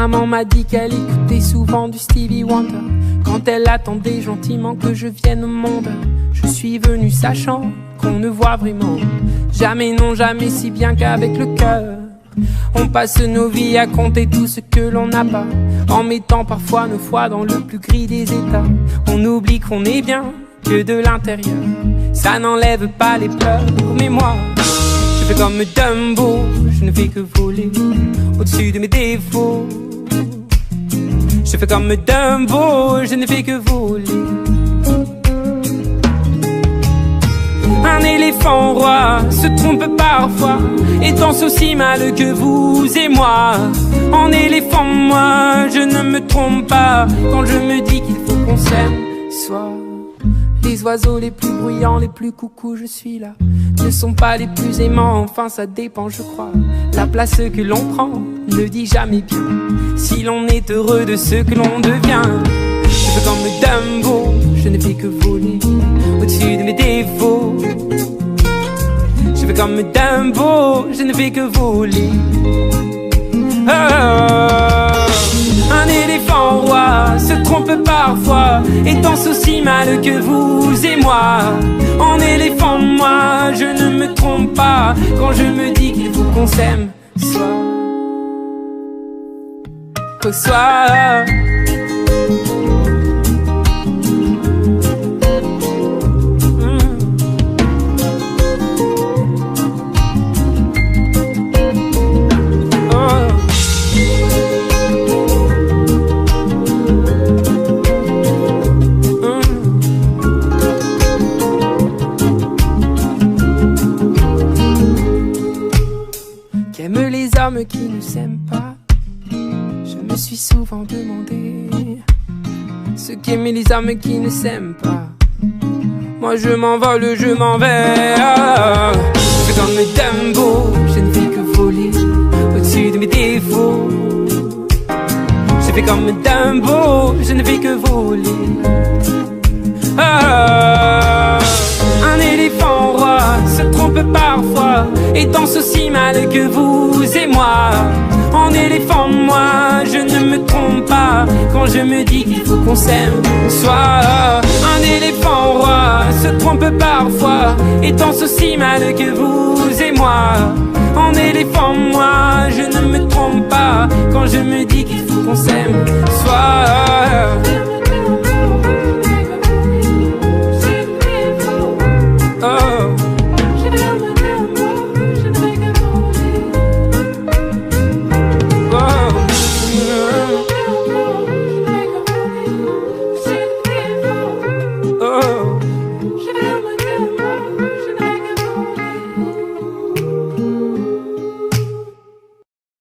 maman m'a dit qu'elle écoutait souvent du Stevie Wonder quand elle attendait gentiment que je vienne au monde. Je suis venu sachant qu'on ne voit vraiment jamais, non jamais, si bien qu'avec le cœur. On passe nos vies à compter tout ce que l'on n'a pas, en mettant parfois nos foi dans le plus gris des états. On oublie qu'on est bien que de l'intérieur, ça n'enlève pas les pleurs. Mais moi, je fais comme Dumbo, je ne fais que voler au-dessus de mes défauts. Je fais comme Dumbo, je ne fais que voler. Un éléphant roi se trompe parfois et danse aussi mal que vous et moi. En éléphant, moi, je ne me trompe pas quand je me dis qu'il faut qu'on s'aime. Soit les oiseaux les plus bruyants, les plus coucous, je suis là, ne sont pas les plus aimants, enfin ça dépend, je crois. La place que l'on prend ne dit jamais bien si l'on est heureux de ce que l'on devient. Je fais comme Dumbo, je ne fais que voler au-dessus de mes défauts. Je fais comme Dumbo, je ne fais que voler. Un éléphant roi se trompe parfois et danse aussi mal que vous et moi. En éléphant, moi, je ne me trompe pas quand je me dis qu'il faut qu'on s'aime. Soit au soir. Qu'aiment les hommes qui ne s'aiment pas? Je me suis souvent demandé ce qu'aiment les hommes qui ne s'aiment pas. Moi je m'envole, je m'en vais. Je fais comme Dumbo, je ne fais que voler au-dessus de mes défauts. Je fais comme Dumbo, je ne fais que voler. Un éléphant roi se trompe parfois et danse aussi mal que vous et moi. En éléphant, moi, je ne me trompe pas quand je me dis qu'il faut qu'on s'aime. Soit un éléphant roi se trompe parfois et danse aussi mal que vous et moi. En éléphant, moi, je ne me trompe pas quand je me dis qu'il faut qu'on s'aime.